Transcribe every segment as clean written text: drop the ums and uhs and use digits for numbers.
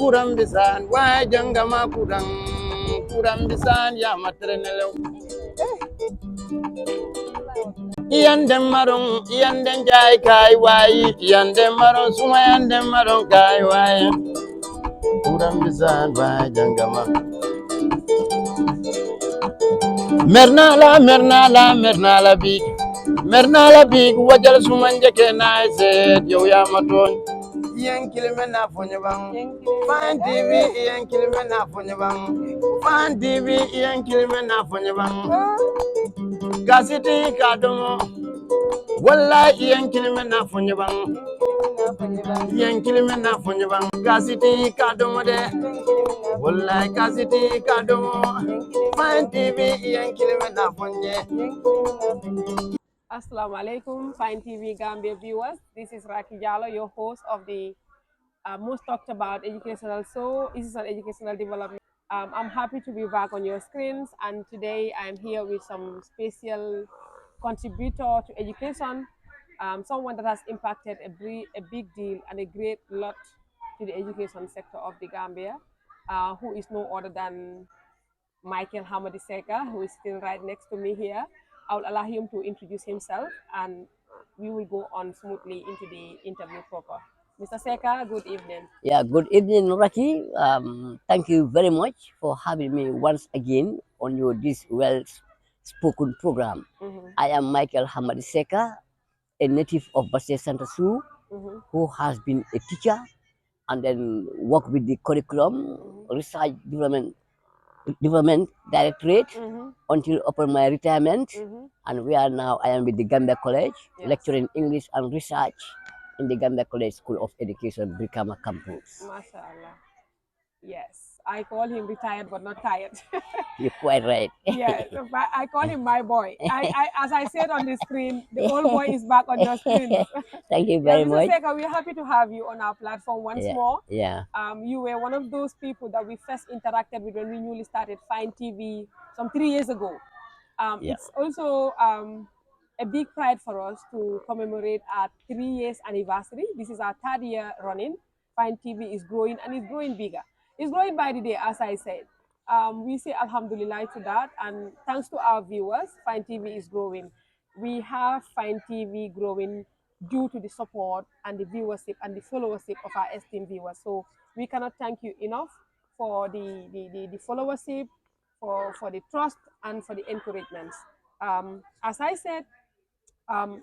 Kurang bisan wajang gama kurang bisan ya matrenelo iyan dem marong iyan den jay kay way iyan dem marong suma iyan dem marong kay way kurang bisan wajang gama mernala big wajal sumanje kenay set yow ya maton iyan kilime na fonye bang fan tv iyan kilime na fonye bang fan tv iyan kilime na fonye bang gasiti kadomo wallahi iyan kilime na fonye bang iyan kilime na fonye bang gasiti kadomo de wallahi gasiti kadomo fan tv iyan kilime na fonye. Assalamu alaikum, Fine TV Gambia viewers. This is Raki Jallo, your host of the most talked about educational show. This is an educational development. I'm happy to be back on your screens, and today I'm here with some special contributor to education, someone that has impacted a big deal and a great lot to the education sector of the Gambia, who is no other than Micheal Hamadi Secka, who is still right next to me here. I will allow him to introduce himself and we will go on smoothly into the interview proper. Mr. Secka, good evening. Yeah, good evening, Raki. Thank you very much for having me once again on your this well-spoken program. I am Micheal Hamadi Secka, a native of Basel Santa Su, who has been a teacher and then worked with the curriculum, research development directorate until upon my retirement. And we are now, I am with the Gambia College, lecturing English and research in the Gambia College School of Education, Brikama campus. MashaAllah. Yes, I call him retired but not tired. You're quite right. Yes, I call him my boy. As I said on the screen, the old boy is back on your screen. Thank you very much. Mr. Secka, we're happy to have you on our platform once more. Yeah. You were one of those people that we first interacted with when we newly started Fine TV some 3 years ago. It's also a big pride for us to commemorate our 3 years anniversary. This is our 3rd year running. Fine TV is growing and it's growing bigger. It's growing by the day, as I said. We say Alhamdulillah to that, and thanks to our viewers, Fine TV is growing. We have Fine TV growing due to the support and the viewership and the followership of our esteemed viewers. So we cannot thank you enough for the followership, for the trust, and for the encouragements. As I said,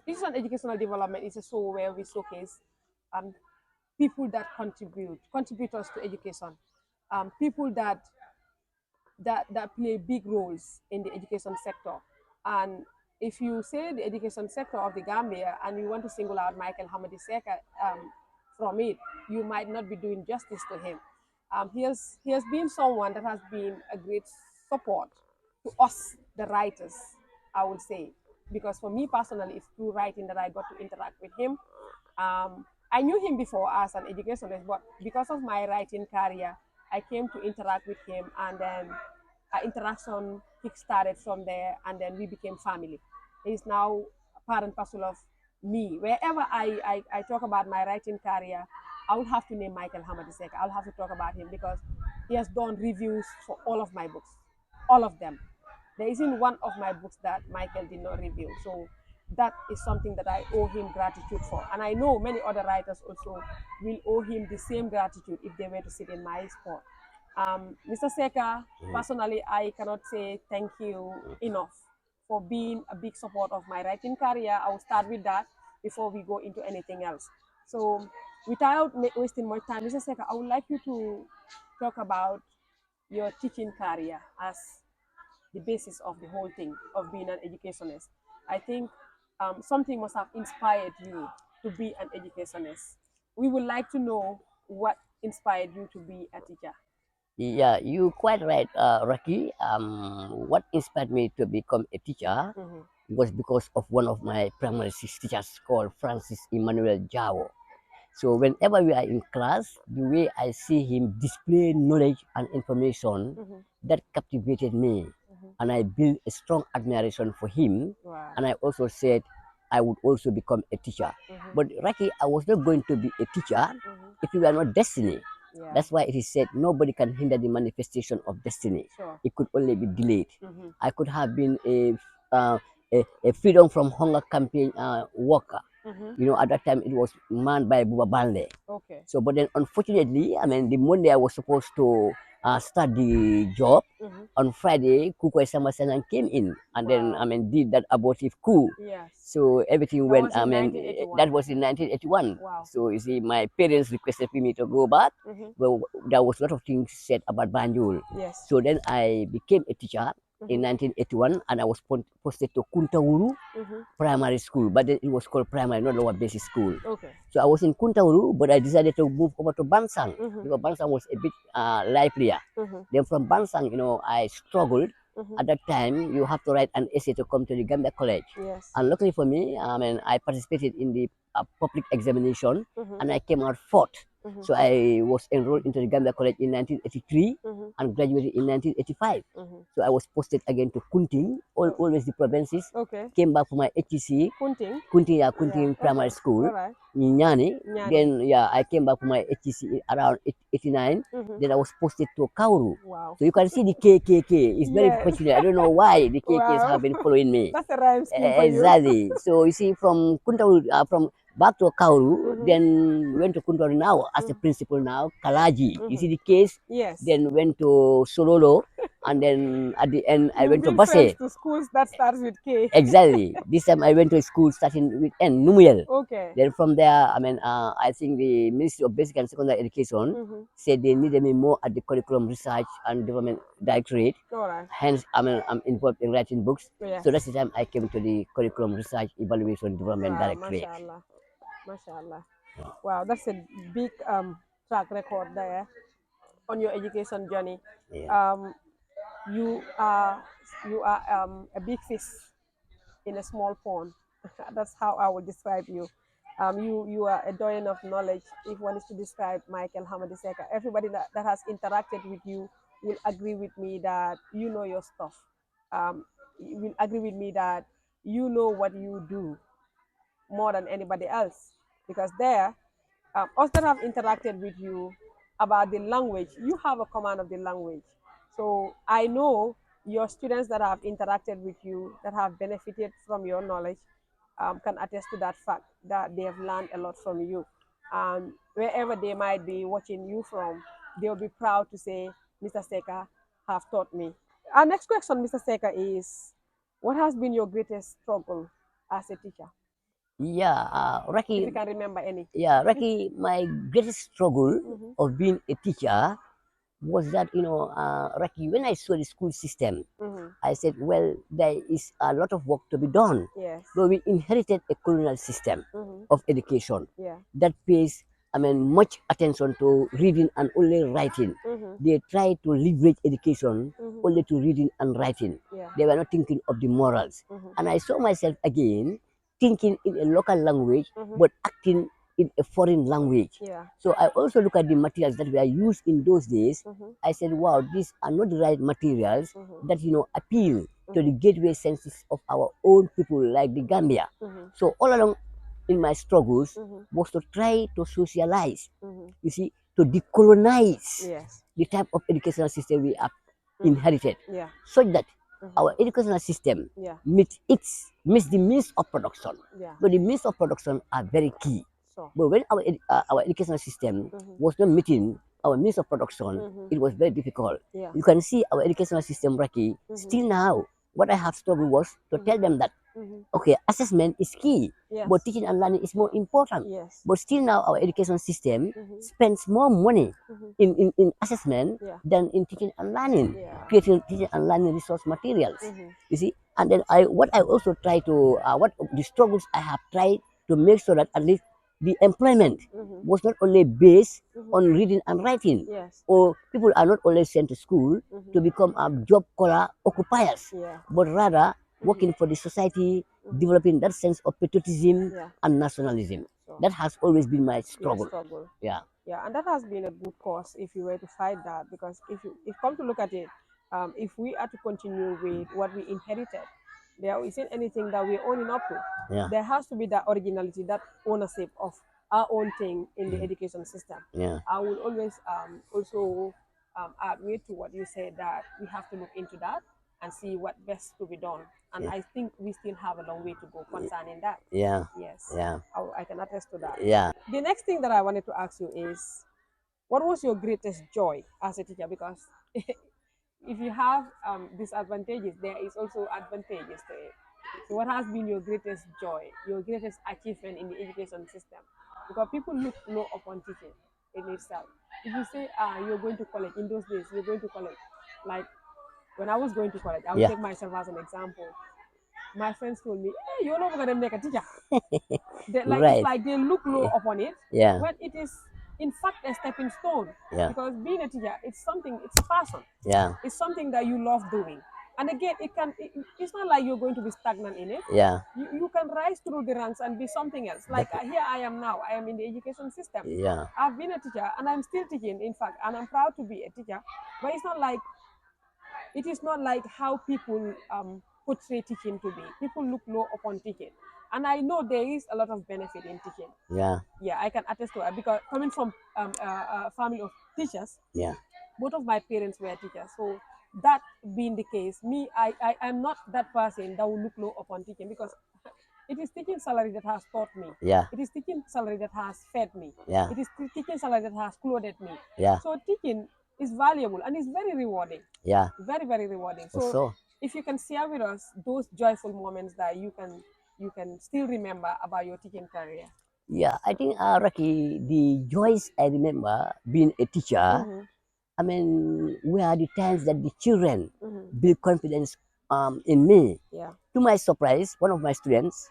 this is an educational development. It's a show where we showcase people that contributors to education, people that play big roles in the education sector. And if you say the education sector of the Gambia and you want to single out Micheal Hamadi Secka from it, you might not be doing justice to him. He has been someone that has been a great support to us, the writers, I would say. Because for me personally, it's through writing that I got to interact with him. I knew him before as an educationist, but because of my writing career, I came to interact with him, and then our interaction kick-started from there, and then we became family. He's now part and parcel of me. Wherever I talk about my writing career, I will have to name Micheal Hamadi Secka. I'll have to talk about him because he has done reviews for all of my books, all of them. There isn't one of my books that Micheal did not review. So that is something that I owe him gratitude for. And I know many other writers also will owe him the same gratitude if they were to sit in my spot. Mr. Secka, personally, I cannot say thank you enough for being a big support of my writing career. I will start with that before we go into anything else. So without wasting much time, Mr. Secka, I would like you to talk about your teaching career as the basis of the whole thing of being an educationist. I think something must have inspired you to be an educationist. We would like to know what inspired you to be a teacher. Yeah, you're quite right, Raki. What inspired me to become a teacher was because of one of my primary six teachers called Francis Emmanuel Jao. So whenever we are in class, the way I see him display knowledge and information, that captivated me. And I built a strong admiration for him. Wow. And I also said, I would also become a teacher. But Raki, I was not going to be a teacher if it were not destiny. Yeah. That's why it is said nobody can hinder the manifestation of destiny. Sure. It could only be delayed. I could have been a freedom from hunger campaign worker. At that time it was manned by Buba Banle. Okay. So, but then unfortunately, I mean, the Monday I was supposed to start the job. On Friday, Kukwai Samasanan came in and then, I mean, did that abortive coup. Yes. So everything That went, was in I mean, 1981. that was in 1981. Wow. So you see, my parents requested me to go back. Well, there was a lot of things said about Banjul. Yes. So then I became a teacher in 1981 and I was posted to Kuntauru Primary School, but then it was called primary, not lower basic school. Okay. So I was in Kuntauru, but I decided to move over to Bansang because Bansang was a bit livelier. Then from Bansang, I struggled. At that time, you have to write an essay to come to the Gambia College. Yes. And luckily for me, I mean, I participated in the public examination and I came out fourth. So I was enrolled into the Gambia College in 1983 and graduated in 1985. So I was posted again to Kunting, always the provinces. Okay. Came back for my HTC. Kunting. Kunting Primary Okay. School. All right. Nyani. Nyani. Then I came back for my HTC around 89. Then I was posted to Kauru. Wow. So you can see the KKK. It's very Yes. peculiar. I don't know why the KKs Wow. have been following me. That's a rhyme scheme for you. Exactly. So you see, from Kuntaru, from back to Kauru, then went to Kuntaru now as a principal now, Kalaji. You see the case? Yes. Then went to Sololo, and then at the end I You went to build friends Basse. to schools that starts with K. Exactly. This time I went to a school starting with N, Numuel. Okay. Then from there, I mean, I think the Ministry of Basic and Secondary Education said they needed me more at the Curriculum Research and Development Directorate. All right. Hence, I mean, I'm involved in writing books. Yes. So that's the time I came to the Curriculum Research Evaluation Development Wow, Directorate. mashallah. Mashallah. Wow, that's a big track record there on your education journey. Yeah. You are a big fish in a small pond. That's how I would describe you. You are a doyen of knowledge. If one is to describe Micheal Hamadi Secka, everybody that has interacted with you will agree with me that you know your stuff. Will agree with me that you know what you do more than anybody else. Because there, us that have interacted with you about the language, you have a command of the language. So I know your students that have interacted with you, that have benefited from your knowledge, can attest to that fact that they have learned a lot from you. And wherever they might be watching you from, they'll be proud to say, Mr. Secka have taught me. Our next question, Mr. Secka, is what has been your greatest struggle as a teacher? Yeah, If you Rocky. can remember any. Yeah, Rocky. My greatest struggle of being a teacher was that Rocky. When I saw the school system, I said, well, there is a lot of work to be done. Yes. So we inherited a colonial system of education Yeah. that pays, I mean, much attention to reading and only writing. They try to leverage education only to reading and writing. Yeah. They were not thinking of the morals. And I saw myself again thinking in a local language, but acting in a foreign language. Yeah. So I also look at the materials that were used in those days. I said, wow, these are not the right materials that appeal to the gateway senses of our own people like the Gambia. So all along in my struggles was to try to socialize, you see, to decolonize Yes. the type of educational system we have inherited, Yeah. so that our educational system Yeah. meets the means of production. Yeah. But the means of production are very key. So. But when our educational system was not meeting our means of production, it was very difficult. Yeah. You can see our educational system, Rocky, still now. What I have struggled was to tell them that, okay, assessment is key, Yes. but teaching and learning is more important. Yes. But still now our education system spends more money in assessment than in teaching and learning, creating teaching and learning resource materials. You see, and then what I also try to what the struggles I have tried to make sure that at least the employment was not only based on reading and writing, Yes. or people are not only sent to school to become job collar occupiers, Yeah. but rather working for the society, developing that sense of patriotism Yeah. and nationalism. So. That has always been my Your struggle. struggle. Yeah. Yeah, and that has been a good cause if you were to fight that, because if come to look at it, if we are to continue with what we inherited, there isn't anything that we're owning up to. Yeah. There has to be that originality, that ownership of our own thing in the education system. Yeah. I will always also admit to what you said, that we have to look into that and see what best to be done. And Yeah. I think we still have a long way to go concerning that. Yeah. Yes. Yeah. I can attest to that. Yeah. The next thing that I wanted to ask you is, what was your greatest joy as a teacher? Because if you have disadvantages, there is also advantages to it. So, what has been your greatest joy, your greatest achievement in the education system? Because people look low upon teaching in itself. If you say you're going to college, in those days, you're going to college. Like when I was going to college, I will Yeah. take myself as an example. My friends told me, "Hey, you're not going to make a teacher." Like Right. it's like they look low upon it. Yeah. When it is in fact a stepping stone. Yeah. Because being a teacher, it's something, it's a passion. Yeah. It's something that you love doing. And again, it's not like you're going to be stagnant in it. Yeah. You can rise through the ranks and be something else. Like here I am now. I am in the education system. Yeah. I've been a teacher and I'm still teaching, in fact, and I'm proud to be a teacher. But it is not like how people portray teaching to be. People look low upon teaching. And I know there is a lot of benefit in teaching. Yeah. Yeah, I can attest to it, because coming from a family of teachers, Yeah. both of my parents were teachers. So that being the case, I am not that person that will look low upon teaching, because it is teaching salary that has taught me. Yeah. It is teaching salary that has fed me. Yeah. It is teaching salary that has clothed me. Yeah. So teaching is valuable and it's very rewarding. Yeah. Very, very rewarding. So Also, if you can share with us those joyful moments that you can still remember about your teaching career. yeah, I think, Rocky, the joys I remember being a teacher, I mean, were the times that the children build confidence in me. Yeah. To my surprise, one of my students,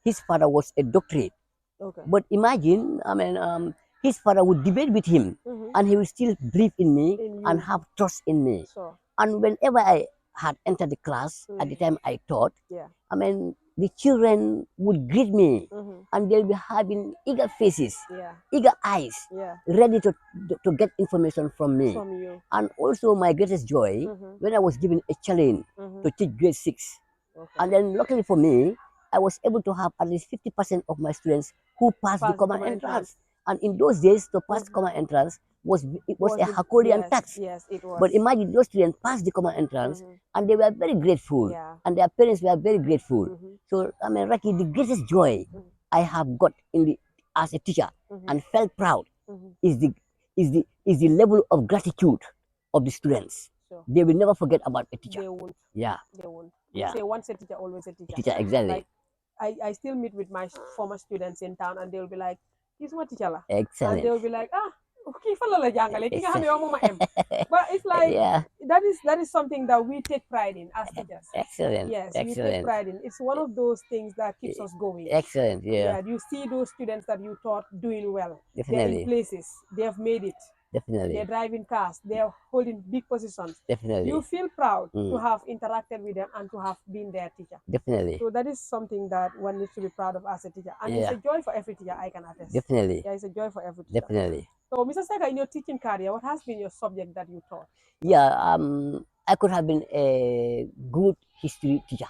his father was a doctorate. Okay. But imagine, I mean, his father would debate with him, and he would still believe in me In and you. have trust in me. So And whenever I had entered the class at the time I taught, yeah. I mean, the children would greet me, and they'll be having eager faces, Yeah. eager eyes, Yeah. ready to get information from me. From you. And also, my greatest joy when I was given a challenge to teach grade 6. Okay. And then, luckily for me, I was able to have at least 50% of my students who passed the common entrance. And in those days, to pass common entrance was a Herculean task. Yes, it was. But imagine those students passed the common entrance, and they were very grateful, Yeah. and their parents were very grateful. So, I mean, Rocky, the greatest joy I have got as a teacher and felt proud is the level of gratitude of the students. Sure. They will never forget about a teacher. They won't. Yeah. They won't. Yeah. They say once a teacher, always a teacher. Teacher, exactly. Like I still meet with my former students in town, and they'll be like, "He's my teacher lah." Excellent. And they'll be like, okay, follow la jangale, ki nga xam ne yow mooma em. But it's like Yeah. that is something that we take pride in as teachers. Excellent. Yes, we take Excellent. pride in. It's one of those things that keeps us going. Excellent. Yeah. You see those students that you taught doing well. They're Definitely. in places. They have made it. Definitely. They're driving cars. They're holding big positions. Definitely. You feel proud to have interacted with them and to have been their teacher. Definitely. So that is something that one needs to be proud of as a teacher. And it's a joy for every teacher, I can attest. Definitely. Yeah, it's a joy for every teacher. Definitely. So, Mr. Secka, in your teaching career, what has been your subject that you taught? Yeah, I could have been a good history teacher.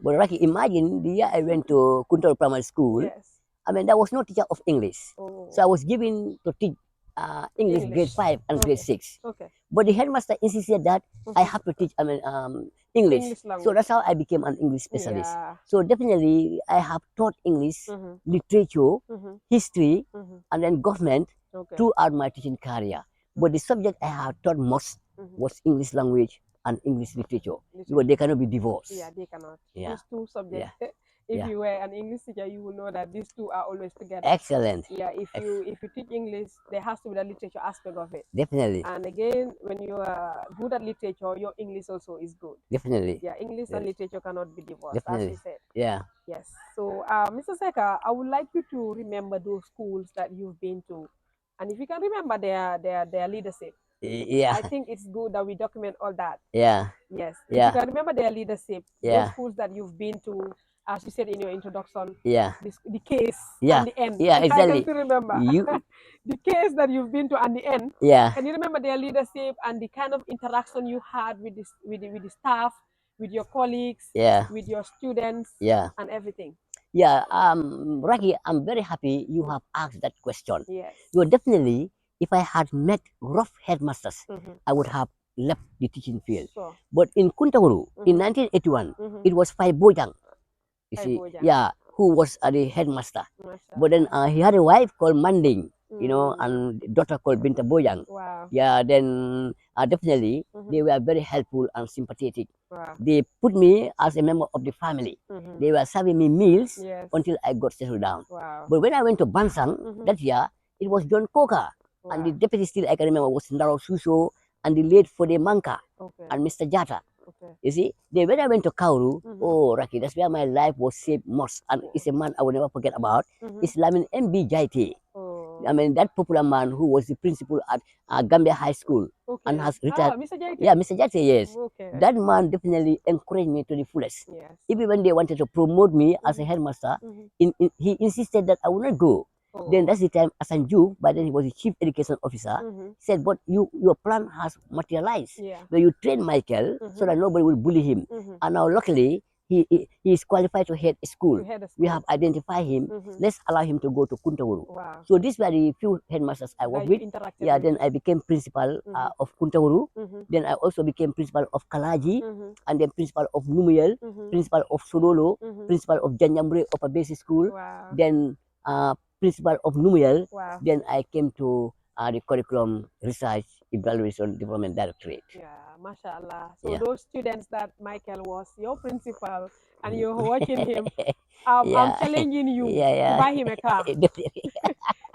But Rocky, imagine the year I went to Kuntal Primary School. Yes. I mean, there was no teacher of English. Oh. So I was given to teach English grade 5 and grade 6. Okay. But the headmaster insisted that I have to teach, English. language. So that's how I became an English specialist. Yeah. So definitely, I have taught English, literature, history, and then government throughout my teaching career. But the subject I have taught most was English language and English literature. Because they cannot be divorced. Yeah, they cannot. Yeah. These two subjects. Yeah. If you were an English teacher, you will know that these two are always together. Excellent. Yeah, if you teach English, there has to be the literature aspect of it. Definitely. And again, when you are good at literature, your English also is good. Definitely. Yeah, English and literature cannot be divorced, Definitely. as you said. Yeah. Yes. So, Mr. Secka, I would like you to remember those schools that you've been to, and if you can remember their leadership. Yeah. I think it's good that we document all that. Yeah. Yes. Yeah. If you can remember their leadership, Yeah. those schools that you've been to, as you said in your introduction, Yeah. the case Yeah. and the end. Yeah, I exactly. can still remember You. the case that you've been to and the end. Yeah. Can you remember their leadership and the kind of interaction you had with the staff, with your colleagues, Yeah. with your students, Yeah. and everything? Yeah. Rocky, I'm very happy you have asked that question. Yes. You definitely, if I had met rough headmasters, I would have left the teaching field. Sure. But in Kuntawuru, in 1981, it was Pai Bojang. You see, yeah, who was the headmaster. But then he had a wife called Manding, and daughter called Binta Bojang. Wow. Yeah, then definitely they were very helpful and sympathetic. Wow. They put me as a member of the family. They were serving me meals Yes. until I got settled down. Wow. But when I went to Bansang that year, it was John Coker. And the deputy still I can remember was Ndaro Suso and the late Fode Manka and Mr. Jata. You see, then when I went to Kauru, oh, Raki, that's where my life was saved most. And it's a man I will never forget about. It's Lamin MB Jaiti. I mean, that popular man who was the principal at Gambia High School and has retired. Mr. Jaiti. Yeah, Mr. Jaiti, yes. Okay. That man definitely encouraged me to the fullest. Yes. Even when they wanted to promote me as a headmaster, he insisted that I would not go. Then that's the time Asanju, by then he was the chief education officer, said, but your plan has materialized. Yeah. Where you train Micheal so that nobody will bully him. And now luckily, he is qualified to head a school. We have identified him. Let's allow him to go to Kuntawuru. Wow. So these were the few headmasters I worked with. Yeah, then I became principal of Kuntawuru. Then I also became principal of Kalaji, and then principal of Numuyel, principal of Sololo, principal of Janjambre Upper Basic School. Wow. Then principal of Numuyel. Wow. Then I came to the curriculum research evaluation development directorate. Yeah, mashallah. So Yeah. those students that Micheal was your principal and you're watching him, Yeah. I'm challenging you to buy him a car.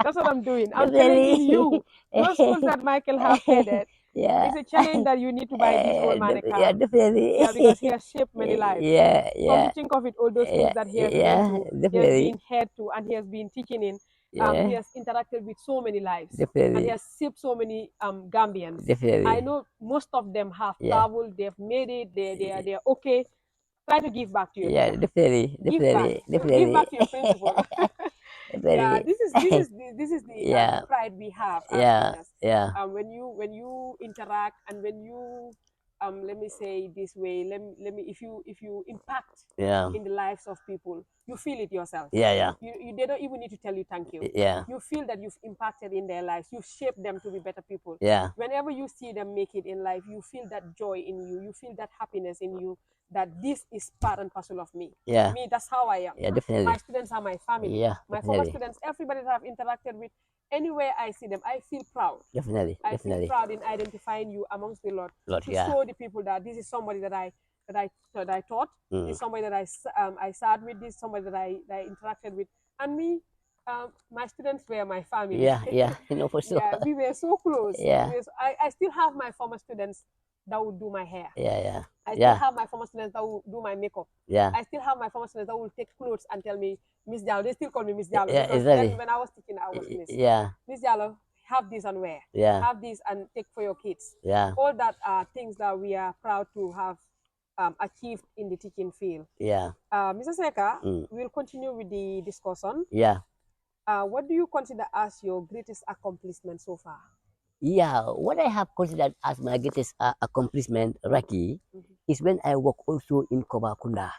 That's what I'm doing. I'm challenging you. Those schools that Micheal have headed, it's a challenge that you need to buy this old man a car. Yeah, definitely. Yeah, because he has shaped many lives. Yeah, Come yeah. to think of it, all those schools that he has been Yeah, to, he has definitely. been head to, and he has been teaching in. He Yeah, has interacted with so many lives, and he definitely. has shaped so many Gambians. Definitely. I know most of them have Yeah. traveled, they've made it, they're okay. Try to give back to your Yeah, teacher. definitely. Give back. Definitely. Give Definitely. back to your principal. Yeah, Definitely. this is the Yeah. pride we have as Yeah, learners. yeah. When you interact and when you let me say it this way, let me if you impact Yeah. in the lives of people, you feel it yourself. Yeah, yeah. They don't even need to tell you thank you. Yeah. You feel that you've impacted in their lives, you've shaped them to be better people. Yeah. Whenever you see them make it in life, you feel that joy in you, you feel that happiness in you, that this is part and parcel of me. Yeah. Me, that's how I am. Yeah, definitely. My students are my family. Yeah, My former definitely. students, everybody that I've interacted with, anywhere I see them, I feel proud. Definitely. I Definitely. feel proud in identifying you amongst the lot Lot, to yeah. show the people that this is somebody that I taught, this is somebody that I sat with, this is somebody that I interacted with, and me, my students were my family. Yeah, yeah. For sure. Yeah, we were so close. Yeah. I still have my former students that would do my hair. Yeah, yeah. I still Yeah. have my former students that will do my makeup. Yeah. I still have my former students that will take clothes and tell me, Miss Jallo. They still call me Miss Jallo. Yeah, Because exactly. when I was teaching, I was Miss. Yeah. Miss Jallo, have this and wear. Yeah. Have this and take for your kids. Yeah. All that are things that we are proud to have achieved in the teaching field. Yeah. Mr. Secka, we'll continue with the discussion. Yeah. What do you consider as your greatest accomplishment so far? Yeah, what I have considered as my greatest accomplishment, Raki, is when I work also in Kobakunda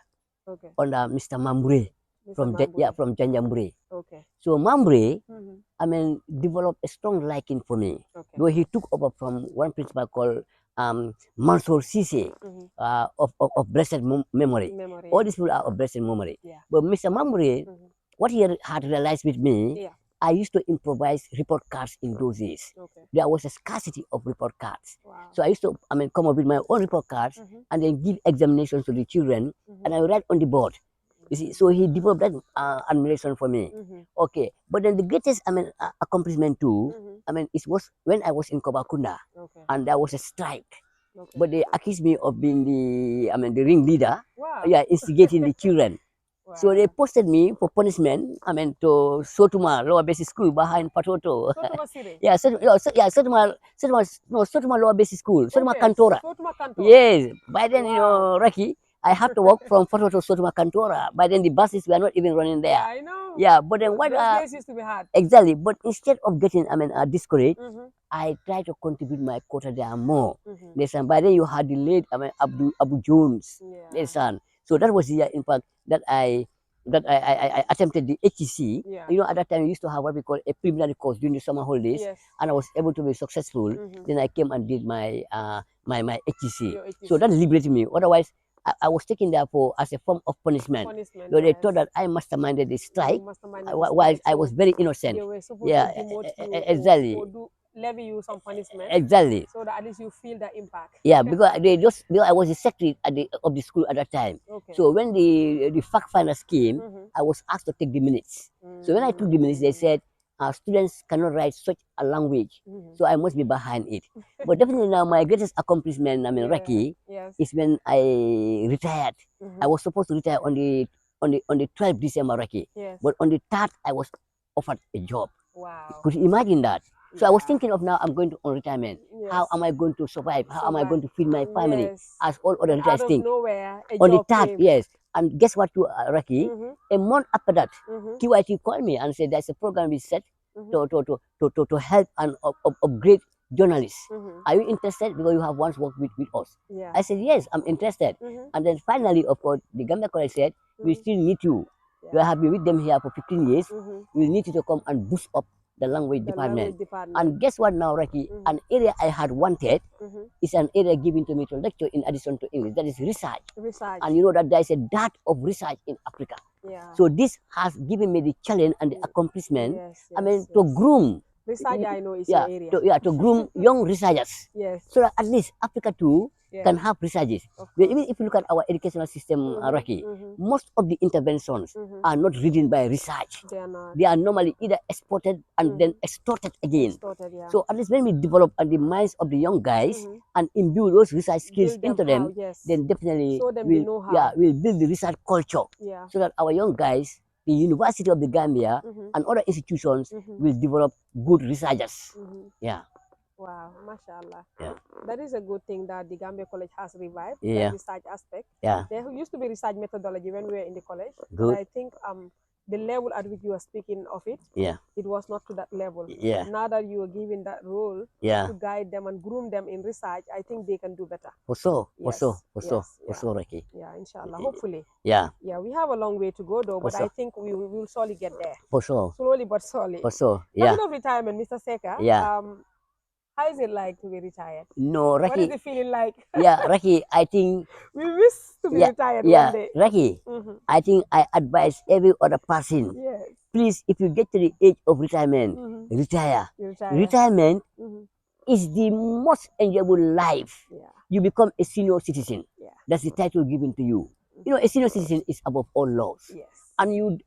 Okay. under Mr. Mambre from Janjambre. Okay. So Mambre, I mean, developed a strong liking for me. Okay. Though he took over from one principal called Mansour Sise of blessed memory. All these people are of blessed memory. Yeah. But Mr. Mambre, what he had realized with me, I used to improvise report cards in those days. Okay. There was a scarcity of report cards. Wow. So I used to, come up with my own report cards and then give examinations to the children and I write on the board. You see, so he developed that admiration for me. Okay, but then the greatest, accomplishment too, it was when I was in Kobakunda and there was a strike. Okay. But they accused me of being the ringleader. Wow. Yeah, instigating the children. Wow. So they posted me for punishment. To Sotuma Lower Basic School behind Patoto. Sotuma City. Yeah, Sotuma Lower Basic School. Sotuma Okay, Kantora. Sotuma Kantora. Yes. By then, Wow. Rocky, I had to walk from Foto to Sotoma Cantora. By then the buses were not even running there. Yeah, I know. Yeah, but then what? Those days used to be hard. Exactly. But instead of getting, discouraged, I try to contribute my quota there more. Listen, by then you had the late, Abu Jones. Yeah. Listen, so that was the year, in fact, that I attempted the HEC. Yeah. You know, at that time we used to have what we call a preliminary course during the summer holidays, Yes. and I was able to be successful. Then I came and did my my HEC. Your So that HEC. liberated me. Otherwise, I was taken there for as a form of punishment. So they thought that I masterminded the strike, while I was very innocent. They were supposed Yeah, to demote you exactly. or levy you some punishment. Exactly. So that at least you feel the impact. Yeah, because I was the secretary of the school at that time. Okay. So when the fact finders came, I was asked to take the minutes. So when I took the minutes, they said students cannot write such a language, so I must be behind it. But definitely now my greatest accomplishment, Raki, Yes. is when I retired. I was supposed to retire on the 12th December, Raki. Yes. But on the 3rd, I was offered a job. Wow. Could you imagine that? So I was Yeah. thinking of now I'm going to on retirement. Yes. How am I going to survive? How am I going to feed my family? Yes. As all other Out retirees of think. nowhere, a On the job 3rd, came. yes. And guess what, Raki? A month after that, Mm-hmm. QIT called me and said there's a program we set to help and upgrade journalists. Are you interested? Because you have once worked with us. Yeah. I said, yes, I'm interested. And then finally, of course, the Gambia College said, we still need you. You have been with them here for 15 years. We need you to come and boost up the language department. And guess what now, Raki? An area I had wanted is an area given to me to lecture in addition to English. That is research. And you know that there is a dearth of research in Africa. Yeah. So this has given me the challenge and the accomplishment. Yes, to groom. research, I know is your area. To groom young researchers. Yes. So that at least Africa too can have researchers. Even if you look at our educational system, Raki, most of the interventions are not written by research. They are not. They are normally either exported and then extorted again. Extorted, yeah. So at least when we develop the minds of the young guys and imbue those research skills into them, then definitely show them the know-how. we'll build the research culture so that our young guys, the University of the Gambia and other institutions will develop good researchers. Yeah. Wow, mashallah. Yeah. That is a good thing that the Gambia College has revived, Yeah. the research aspect. Yeah. There used to be research methodology when we were in the college. Good. But I think the level at which you are speaking of it, Yeah. it was not to that level. Yeah. Now that you are given that role Yeah. to guide them and groom them in research, I think they can do better. For sure, Ricky. Yeah, inshallah. Hopefully. Yeah. Yeah, we have a long way to go though, but I think we will surely get there. For sure. Slowly but surely. For sure. Yeah. Talking of retirement, Mr. Secka. Yeah. How is it like to be retired? No, What is Ricky. the feeling like? Yeah, Ricky, I think We wish to be retired yeah, one day. Ricky, I think I advise every other person, Yes. please, if you get to the age of retirement, retire. You retire. Retirement is the most enjoyable life. Yeah. You become a senior citizen. Yeah. That's the title given to you. You know, a senior citizen is above all laws. Yes. And you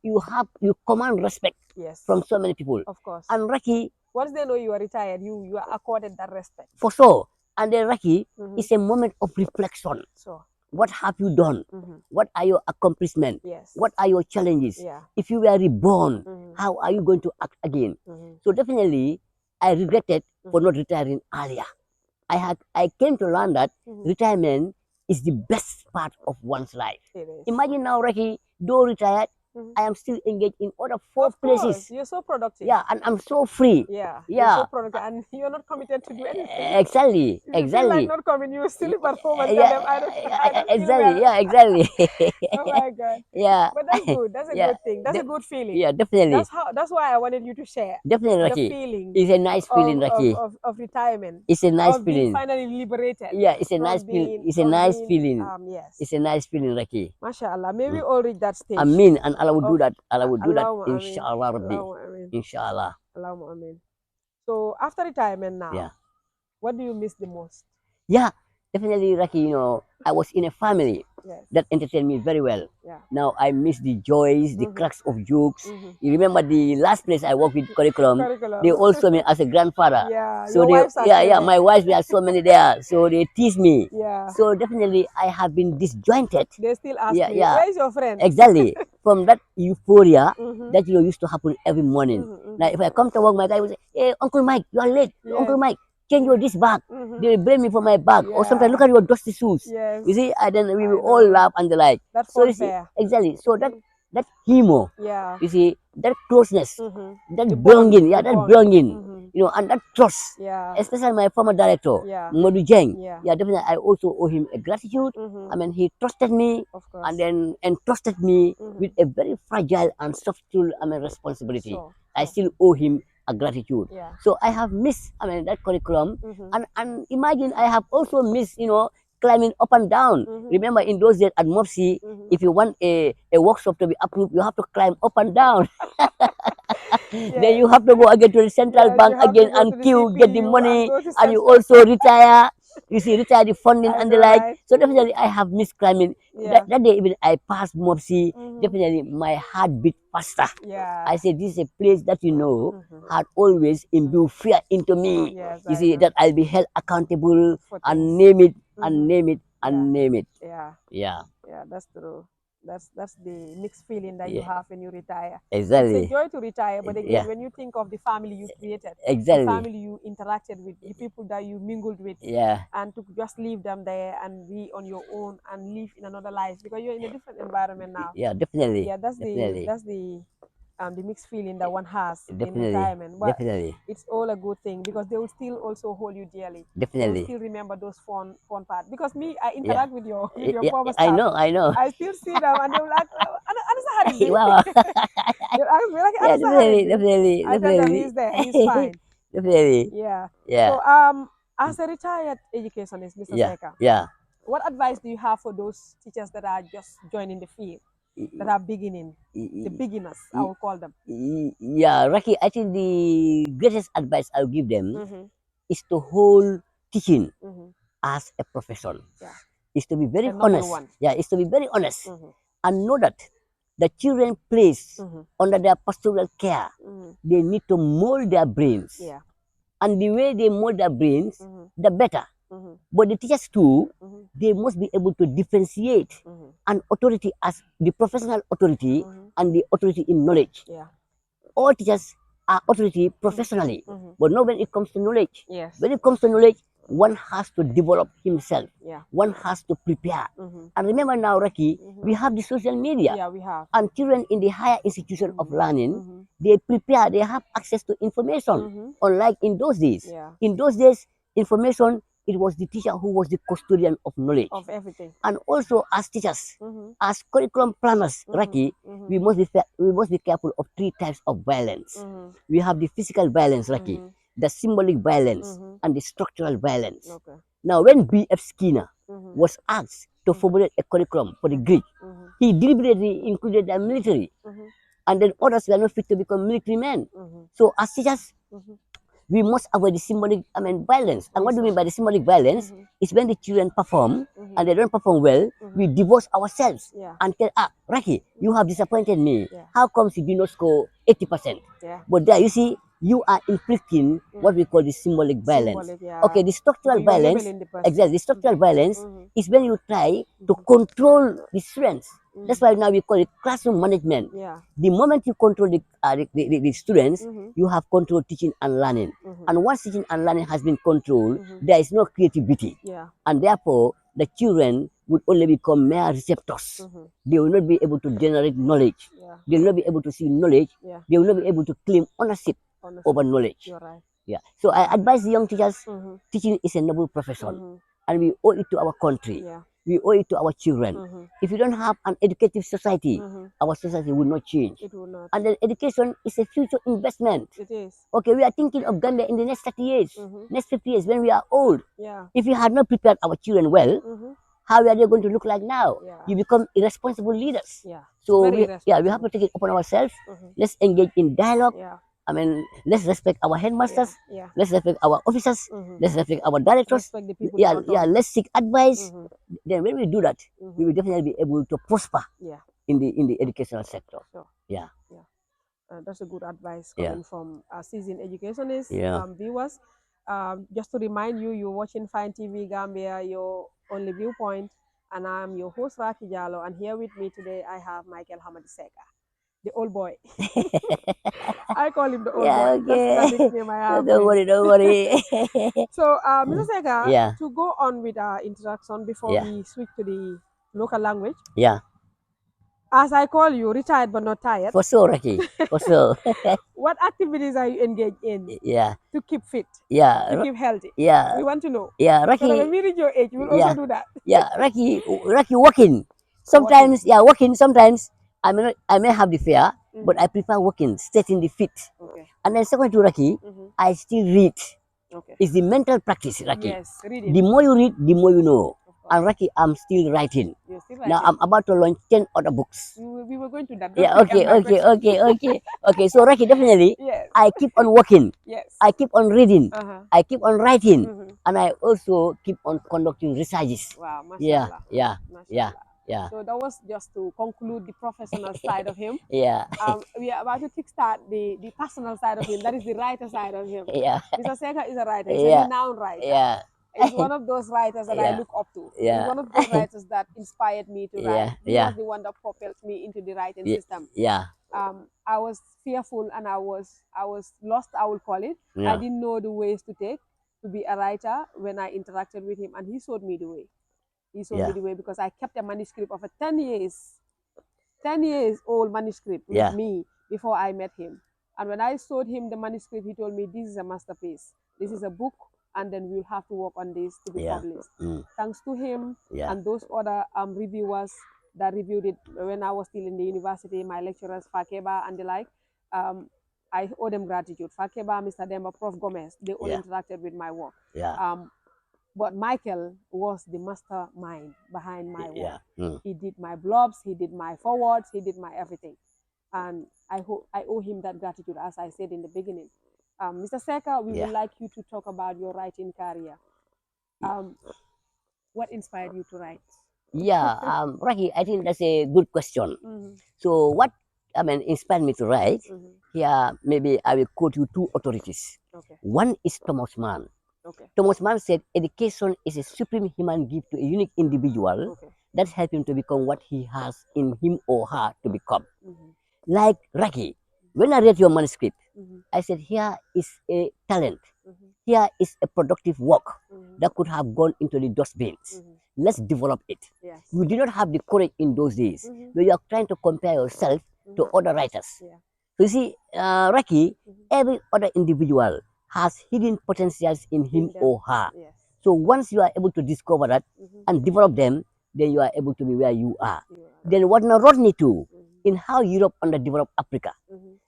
command respect Yes. from so many people. Of course. And Ricky, Once they know you are retired, you are accorded that respect. for sure. And then Ricky, it's a moment of reflection. So. What have you done? What are your accomplishments? Yes. What are your challenges? Yeah. If you were reborn, how are you going to act again? So definitely, I regretted for not retiring earlier. I came to learn that retirement is the best part of one's life. It is. Imagine now, Ricky, though retired, I am still engaged in other 4 Of course, places. you're so productive. Yeah, and I'm so free. Yeah. Yeah. You're so productive, and you're not committed to do anything. Exactly. If you feel like not coming, you still perform and tell them, I don't feel exactly. well. Yeah, exactly. Oh my God. Yeah. But that's good. That's a good thing. That's a good feeling. Yeah, definitely. That's why I wanted you to share Definitely, the Raki. feeling. It's a nice feeling, Raki. Of retirement. It's a nice of being feeling. finally liberated. Yeah, it's a from nice feeling. It's a from nice being, feeling. Yes. It's a nice feeling, Raki. MashaAllah. May we all reach that stage. Amin. And Allah would do that. Allah would do that. Allahumma amin. Inshallah, Rabbi. Allahumma amin. Inshallah. Allahumma amin. So after retirement now, Yeah. what do you miss the most? Yeah, definitely, Raki. You know, I was in a family Yes. that entertained me very well. Yeah. Now I miss the joys, the cracks of jokes. You remember the last place I worked with curriculum? They also me as a grandfather. Yeah. So your wives are still there. my wives, there are so many there. So they tease me. Yeah. So definitely I have been disjointed. They still ask Yeah, me, yeah. where is your friend? Exactly. From that euphoria that used to happen every morning. Now if I come to work, my guy will say, hey, Uncle Mike, you are late. Yes. Uncle Mike. change your this bag. They blame me for my bag. Or sometimes look at your dusty shoes. Yes. You see, and then we will I all know. laugh and the like. That's So you see, unfair. exactly. So that humor, Yeah. you see, that closeness, that The belonging, bond, yeah, the that bond. belonging, you know, and that trust. Yeah. Especially my former director, Yeah. Modu Jeng. Yeah. Yeah, definitely. I also owe him a gratitude. I mean, he trusted me Of course. and then entrusted me with a very fragile and soft tool, I mean, responsibility. Sure. I still owe him a gratitude. Yeah. So I have missed, I mean, that curriculum. And imagine I have also missed, you know, climbing up and down. Remember in those days at Mopsy, if you want a workshop to be approved, you have to climb up and down. Then you have to go again to the central Yes, bank you have to again go and to the queue, get the CPU and money, go to and you central. also retire. You see, retire the funding I and the know, like. right? So definitely I have missed climbing. Yeah. That day even I passed Mopsy, definitely my heart beat faster. Yeah. I said, this is a place that you know had always imbued fear into me. Yes, You I see, know. that I'll be held accountable For and things. name it and name it and Yeah. name it. Yeah. Yeah, Yeah, that's true. That's the mixed feeling that you yeah, have when you retire. It's a exactly. joy to retire, but Yeah, again, when you think of the family you created, the exactly. family you interacted with, the people that you mingled with, Yeah, and to just leave them there and be on your own and live in another life because you're in a different environment now. yeah, definitely. Yeah, Definitely. that's the mixed feeling that one has in Definitely. retirement. But Definitely. it's all a good thing because they will still also hold you dearly. They will Definitely. still remember those fun parts. Because me, I Yeah. interact with your Yeah, former I staff. know, I know. I still see them and they will like, "Ano sa harin di?" Wow. They'll ask me like, Yeah, "Ano sa harin definitely, di?" definitely, I tell them definitely. he's there, he's fine. Definitely. Yeah. Yeah, So as a retired educationist, Mr. yeah, Secka, yeah. what advice do you have for those teachers that are just joining the field, that are beginning, the beginners, I will call them? Yeah, Rocky, I think the greatest advice I'll give them Mm-hmm. is to hold teaching Mm-hmm. as a profession. Yeah. Is to be very A noble honest. one. Yeah, is to be very honest Mm-hmm. and know that the children placed Mm-hmm. under their pastoral care, Mm-hmm. they need to mold their brains. Yeah. And the way they mold their brains, the better. Mm-hmm. But the teachers too, Mm-hmm. they must be able to differentiate Mm-hmm. an authority as the professional authority Mm-hmm. and the authority in knowledge. Yeah. All teachers are authority professionally, Mm-hmm. but not when it comes to knowledge. Yes. When it comes to knowledge, one has to develop himself. Yeah. One has to prepare. Mm-hmm. And remember now, Rocky, we have the social media. Yeah, we have. And children in the higher institution of learning, Mm-hmm. they prepare, they have access to information. Mm-hmm. Unlike in those days. Yeah. In those days, information, it was the teacher who was the custodian of knowledge. Of everything. And also as teachers, Mm-hmm. as curriculum planners, Mm-hmm. Rocky, Mm-hmm. we must be careful of three types of violence. Mm-hmm. We have the physical violence, Rocky, Mm-hmm. the symbolic violence, Mm-hmm. and the structural violence. Okay. Now, when B.F. Skinner Mm-hmm. was asked to formulate a curriculum for the Greek, Mm-hmm. he deliberately included the military, Mm-hmm. and then others were not fit to become military men. Mm-hmm. So, as teachers, Mm-hmm. we must avoid the symbolic, violence. And what do we mean by the symbolic violence? Mm-hmm. It's when the children perform Mm-hmm. and they don't perform well, we divorce ourselves Yeah. and tell, Rocky, you have disappointed me. Yeah. How come you did not score 80%? Yeah. But there, you see, you are inflicting what we call the symbolic violence. Symbolic, yeah. Okay, the structural Because you are violence, labeling the person. exactly, the structural violence Mhm. is when you try to control the students. That's why now we call it classroom management. Yeah. The moment you control the students, Mhm. you have control teaching and learning. Mhm. And once teaching and learning has been controlled, Mhm. there is no creativity. Yeah. And therefore, the children would only become mere receptors. Mhm. They will not be able to generate knowledge. Yeah. They will not be able to see knowledge. Yeah. They will not be able to claim ownership Honestly, over knowledge. you're right. Yeah. So I advise the young teachers, Mhm. teaching is a noble profession. Mhm. And we owe it to our country. Yeah. We owe it to our children. Mhm. If you don't have an educative society, Mhm. our society will not change. It will not. And then education is a future investment. It is. Okay, we are thinking of Gambia in the next 30 years, Mhm. next 50 years when we are old. Yeah. If we had not prepared our children well, Mhm. how are they going to look like now? Yeah. You become irresponsible leaders. Yeah. So Very we have to take it upon ourselves. Mhm. Let's engage in dialogue. Yeah. I mean, let's respect our headmasters. Yeah. Let's respect our officers. Mhm. Let's respect our directors. Respect the people. Yeah, in authority. let's seek advice. Mhm. Then when we do that, we Mhm. will definitely be able to prosper Yeah. in the educational sector. Sure. Yeah. Yeah. That's a good advice Yeah. coming from seasoned educationists, Yeah. viewers. Just to remind you, you're watching Fine TV Gambia, your only viewpoint, and I'm your host Raki Jallo. And here with me today, I have Micheal Hamadi Secka, the old boy. I call him the old Yeah, boy. That's the okay. nickname I have. Don't worry, don't worry. So, Mr. Secka, Yeah, to go on with our introduction before yeah, we switch to the local language, yeah. as I call you, retired but not tired, For sure, Rocky. For sure. what activities are you engaged in Yeah, to keep fit, yeah, to keep healthy? yeah, We want to know. yeah, So that when Rocky. we reach your age, we'll also Yeah, do that. yeah, Rocky walking. Walking. Sometimes, yeah, walking. Sometimes I may have the fear, but I Mm-hmm. prefer walking, stretching the feet. Okay. And then second to Rocky, Mm-hmm. I still read. Okay. It's the mental practice, Rocky. Yes, reading. The more you read, the more you know. Of And course. Rocky, I'm still writing. You're still Now writing. I'm about to launch 10 other books. We were going to that. Don't Yeah, preempt okay, my okay, question. okay, okay, okay. So Rocky, definitely, Yes. I keep on working. Yes. I keep on reading. Uh-huh. I keep on writing, Mm-hmm. and I also keep on conducting researches. Wow, Yeah, mashallah. yeah, yeah, Mashallah. yeah, So that was just to conclude the professional side of him. yeah, We are about to kickstart the personal side of him. That is the writer side of him. yeah, Mr. Secka is a writer. He's a yeah, renowned writer. yeah, He's one of those writers that I yeah, look up to. He's yeah, one of those writers that inspired me to write. yeah, He yeah, was the one that propelled me into the writing yeah, system. yeah, I was fearful and I was lost, I will call it. I yeah, didn't know the ways to take to be a writer when I interacted with him, and he showed me the way. He showed me yeah, the way because I kept a manuscript of a 10 years old manuscript with yeah, me before I met him. And when I showed him the manuscript, he told me, this is a masterpiece. This is a book, and then we'll have to work on this to be yeah, published. mm, Thanks to him yeah, and those other reviewers that reviewed it when I was still in the university, my lecturers, Fakeba and the like, I owe them gratitude. Fakeba, Mr. Demba, Prof. Gomez, they all yeah, interacted with my work. yeah, But Micheal was the mastermind behind my work. yeah, mm, He did my blobs, he did my forwards, he did my everything. And I owe him that gratitude, as I said in the beginning. Mr. Secka, we yeah, would like you to talk about your writing career. Um, what inspired you to write? yeah. Rocky, I think that's a good question. Mm-hmm. So what inspired me to write? Mm-hmm. Here, maybe I will quote you two authorities. Okay. One is Thomas Mann. Okay. Thomas Mann said, education is a supreme human gift to a unique individual Okay. that helps him to become what he has in him or her to become. Mm-hmm. Like Rocky, when I read your manuscript, Mm-hmm. I said, here is a talent. Mm-hmm. Here is a productive work Mm-hmm. that could have gone into the dustbins. Mm-hmm. Let's develop it. Yes. You did not have the courage in those days. Mm-hmm. Where you are trying to compare yourself to Mm-hmm. other writers. Yeah. So you see, Rocky, Mm-hmm. every other individual has hidden potentials in him In them. or her. Yes. So once you are able to discover that Mm-hmm. and develop them, then you are able to be where you are. You are. Then what now brought me to Mm-hmm. in how Europe underdeveloped Africa. Mm-hmm.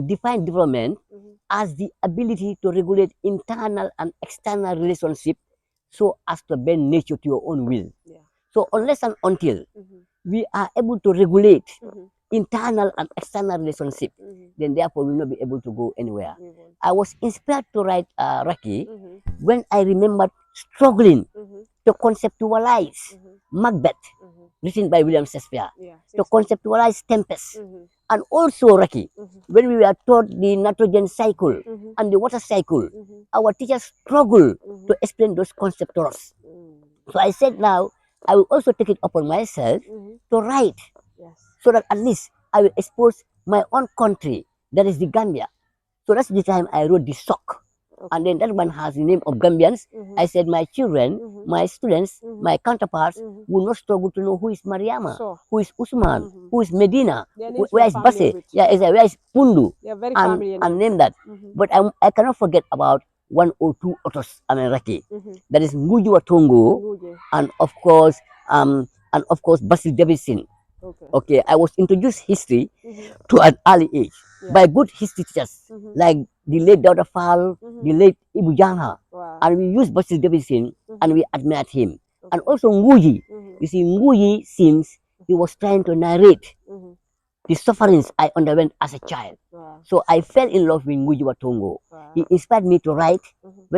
Define development Mm-hmm. as the ability to regulate internal and external relationship so as to bend nature to your own will. Yeah. So unless and until Mm-hmm. we are able to regulate Mm-hmm. internal and external relationship, Mm-hmm. then therefore we will not be able to go anywhere. We won't. I was inspired to write Rocky Mm-hmm. when I remembered struggling Mm-hmm. to conceptualize Mm-hmm. Macbeth, Mm-hmm. written by William Shakespeare, Yeah. to conceptualize Tempest, Mm-hmm. and also Rocky, Mm-hmm. when we were taught the nitrogen cycle Mm-hmm. and the water cycle, Mm-hmm. our teachers struggle Mm-hmm. to explain those concepts to us. Mm-hmm. So I said now I will also take it upon myself Mm-hmm. to write Yes. so that at least I will expose my own country, that is the Gambia. So that's the time I wrote the sock. Okay. And then that one has the name of Gambians. Mm-hmm. I said my children, Mm-hmm. my students, Mm-hmm. my counterparts Mm-hmm. will not struggle to know who is Mariama, So who is Usman, mm-hmm. who is Medina, their names we where are is familiar Basse, with. yeah, where is Pundu, They are very and familiar and names. name that. Mm-hmm. But I cannot forget about one or two authors Raki. Mm-hmm. That is Ngugi Watongo, Nguje. and of course Basil Davidson. Okay. Okay, I was introduced history Mm-hmm. to an early age Yeah. by good history teachers Mm-hmm. like the late Dauda Fall, Mm-hmm. the late Ibu Jangha, Wow. and we used Basil Davidson and we admired him. Okay. And also Ngugi. Mm-hmm. You see, Ngugi seems he was trying to narrate Mm-hmm. the sufferings I underwent as a child. Wow. So I fell in love with Ngugi Watongo. Wow. He inspired me to write Mm-hmm.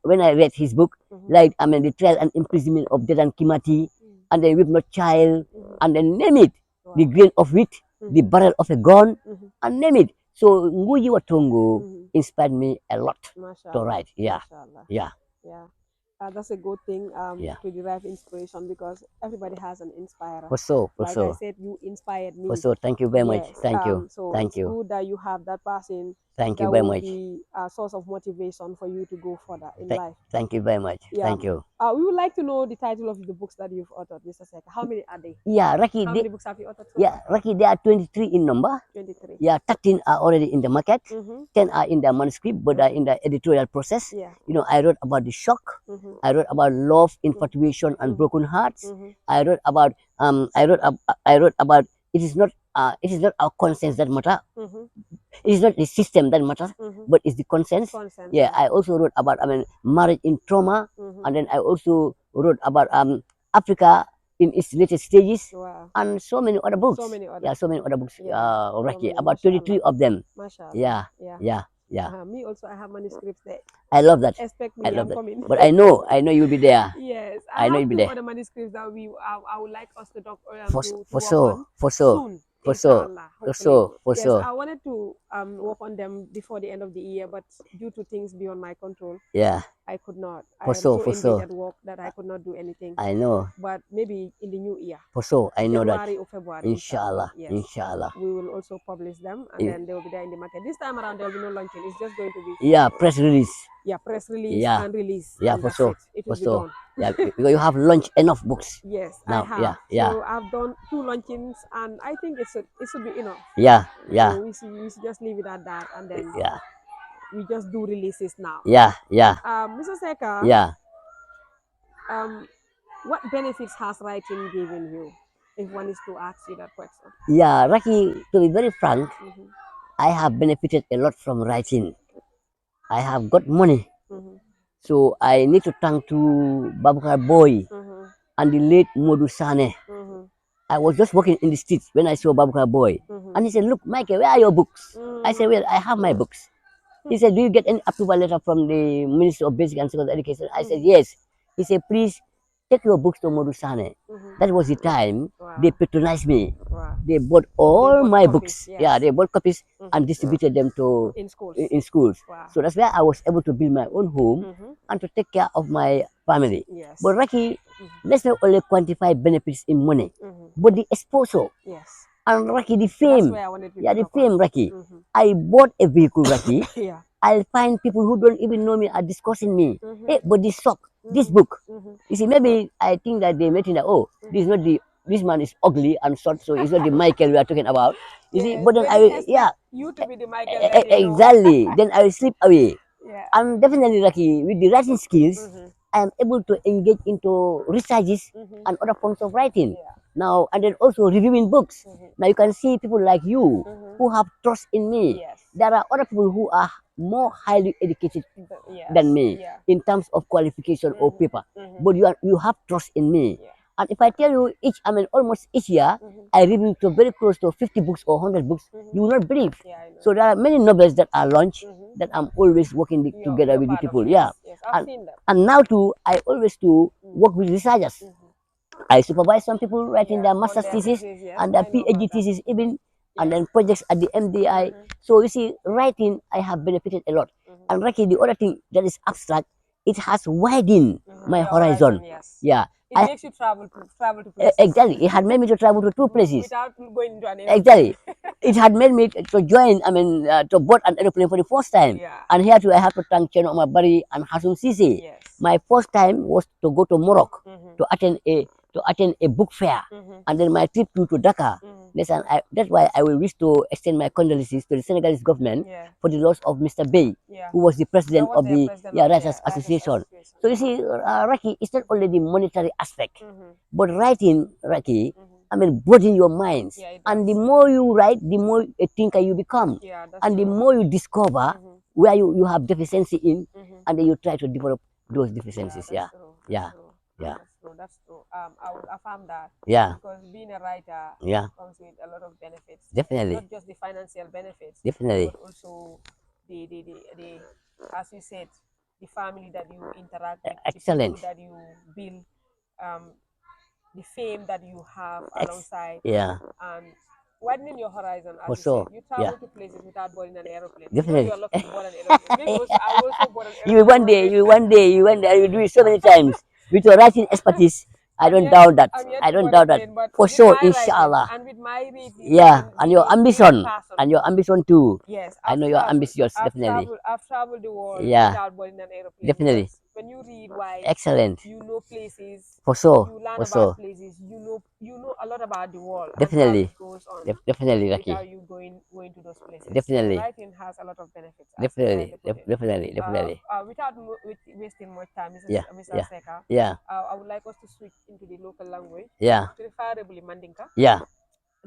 when I read his book, Mm-hmm. like the trial and imprisonment of Dedan Kimati, and the whip not child, Mm-hmm. and then name it, Wow. the grain of wheat, the Mm-hmm. barrel of a gun, Mm-hmm. and name it. So Ngugi Watongo Mm-hmm. inspired me a lot to Mashallah. write. Yeah, Mashallah. yeah, Yeah. That's a good thing yeah. to derive inspiration because everybody has an inspirer. For sure, for Like I sure, said, you inspired me. for sure. Thank you very much. Yes. Thank you, So thank it's you. good that you have that person Thank you that very will much. be a source of motivation for you to go further in life. Thank you very much. Yeah. Thank you. We would like to know the title of the books that you've authored, Mr. Secka. How many are they? Yeah, Rocky. How many books have you authored so Yeah, far? Rocky. There are 23 in number. 23. Yeah, 13 are already in the market. Mm-hmm. 10 are in the manuscript, but are in the editorial process. Yeah. You know, I wrote about the shock. Mm-hmm. I wrote about love, infatuation, and broken hearts. Mm-hmm. I wrote about it is not our conscience that matter. Mm-hmm. It is not the system that matters, Mm-hmm. but it's the conscience. Consent. Yeah, I also wrote about marriage in trauma, Mm-hmm. and then I also wrote about Africa in its latest stages, Wow. and so many other books. So many other. Yeah, so many other books. Yeah. Rocky, many, about mashallah. 23 of them. Mashallah. Yeah, Yeah. yeah, yeah. Me also, I have manuscripts there. I love that. Expect I me, love I'm that. coming. But I know you'll be there. Yes, I I know have you'll be two there. other manuscripts that I would like us to talk For to for work sure, on for sure, soon, for sure, inshallah, for hopefully. sure, for Yes, sure. I wanted to work on them before the end of the year, but due to things beyond my control, Yeah, I could not. I for am sure, so for engaged sure. at work that I could not do anything. I know. But maybe in the new year, For sure, I know that. January or February, Inshallah, yes, inshallah. we will also publish them, and then they will be there in the market. This time around, there will be no launching. It's just going to be Yeah, press release. yeah, press release Yeah, and release, yeah, and for that's sure, it. It for will be sure. done. Yeah, because you have launched enough books Yes, I now. have. Yeah, yeah, So I've done 2 launchings, and I think it should be enough. yeah, yeah, So we should just leave it at that, and then yeah, we just do releases now. yeah, yeah, Mr. Secka, yeah. what benefits has writing given you? If one is to ask you that question. Yeah, Rocky, to be very frank, Mm-hmm. I have benefited a lot from writing. I have got money. Mm-hmm. So I need to thank to Babakar Boy Mm-hmm. and the late Modu Sane. Mm-hmm. I was just walking in the streets when I saw Babakar Boy. Mm-hmm. And he said, "Look, Michael, where are your books?" I said, "Well, I have my books." He said, "Do you get any approval letter from the Ministry of Basic and Secondary Education?" I said, "Yes." He said, "Please take your books to Modu Sane." Mm-hmm. That was the time Wow. they patronized me. Wow. They bought all bought my copies, books. yes. Yeah, they bought copies Mm-hmm. and distributed them to In schools. in schools. Wow. So that's where I was able to build my own home Mm-hmm. and to take care of my family. Yes. But Rocky, let's not only quantify benefits in money, Mm-hmm. but the exposure Yes. and Rocky, the That's fame. where I wanted you Yeah, to the talk on. fame, Rocky. Mm-hmm. I bought a vehicle, Rocky. Yeah. I'll find people who don't even know me are discussing me. Mm-hmm. Hey, but this sock, this Mm-hmm. book. Mm-hmm. You see, maybe I think that they made it that, oh, this is not the this man is ugly and short, so it's not the Michael we are talking about. You see, Yes, but then they I didn't will, expect yeah, you to be the Michael that they know. exactly. Then I will slip away. Yeah. I'm definitely lucky with the writing skills. Mm-hmm. I am able to engage into researches Mm-hmm. and other forms of writing. Yeah. Now, and then also reviewing books. Mm-hmm. Now you can see people like you Mm-hmm. who have trust in me. Yes. There are other people who are more highly educated Yes. than me Yeah. in terms of qualification or paper. Mm-hmm. But you have trust in me. Yeah. And if I tell you almost each year, Mm-hmm. I review to very close to 50 books or 100 books, Mm-hmm. you will not believe. Yeah, I know. So there are many novels that are launched Mm-hmm. that I'm always working together You're with the part of, people. yes. Yeah. Yes, I've seen that. And now too, I always do work with researchers. Mm-hmm. I supervise some people writing Yeah, their on master's their thesis yes, and their I know PhD about that. thesis even, and Yes. then projects at the MDI. Mhm. So you see, writing, I have benefited a lot. Mhm. And Raki, the other thing that is abstract, it has widened my Your horizon. yes. Yeah. It makes you travel to places. Exactly. It had made me to travel to 2 places. Without going into an airplane. Exactly. It had made me to join, to board an aeroplane for the first time. Yeah. And here too, I have to thank Cheno Omabari and Hasum Sisi. Yes. My first time was to go to Morocco Mhm. to attend a book fair. Mhm. And then my trip to Dakar. Mhm. That's why I will wish to extend my condolences to the Senegalese government Yeah. for the loss of Mr. Bey, Yeah. who was the president That was of the the president of Writers the Association. Association. So you see, Raki, it's not only the monetary aspect, Mhm. but writing, Raki, Mhm. broaden your minds. Yeah, it And the does. more you write, the more a thinker you become. Yeah, that's And the true. more you discover Mhm. where you have deficiency in, Mhm. and then you try to develop those deficiencies. Yeah. That's true. Yeah. That's true. Yeah. That's true. That's true. I would affirm that. Yeah. Because being a writer Yeah. comes with a lot of benefits. Definitely. Not just the financial benefits, Definitely. but also the as you said, the family that you interact with, Excellent. the people that you build, the fame that you have alongside, Yeah. and widening your horizon. As For you sure. said, you travel Yeah. to places without boarding an aeroplane. Definitely. You know, you love to board an aeroplane. Maybe also, I will also board an aeroplane. You will one day, I will do it so many times with your writing expertise. I don't doubt that. I'm yet I to don't board a doubt that. plane, but For with sure, my writing inshallah. and with my reading Yeah, and and your being a ambition. person, And your ambition too. yes, I know you're ambitious, definitely. I've traveled the world Yeah, without boarding an aeroplane. definitely. Because when you read why, Excellent. you know places, For sure. you learn For about sure. places, you know a lot about the world and how Definitely. it goes on Definitely, Lucky. without you going to those places. Definitely. So writing has a lot of benefits, as they Definitely. put it. Definitely. Without wasting much time, Yeah. Mr. Yeah. Secka, Yeah. I would like us to switch into the local language, Yeah. preferably Mandinka. Yeah.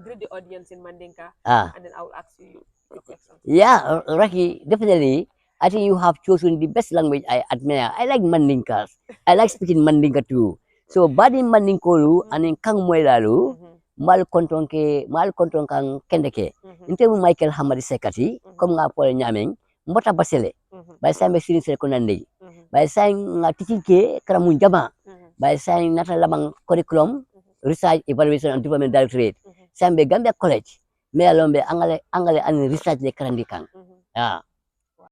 Greet the audience in Mandinka, Ah. and then I will ask you your questions. Yeah, Rocky, definitely. I think you have chosen the best language I admire. I like Mandinkas. I like speaking Mandinka too. So, badi Mandinkolu, aning kang moy lalu, mal kontrong kang kendeke. Inte mo Michael Hamadi sekati, kom nga pole nyameng, mbota basele. By saying sirin sele konandi. By saying nga tichike karamun jama. By saying nata lamang curriculum, research, evaluation, and development directorate. Saying be Gambia College. Me alombe angale ani research le karandi kang. Yeah.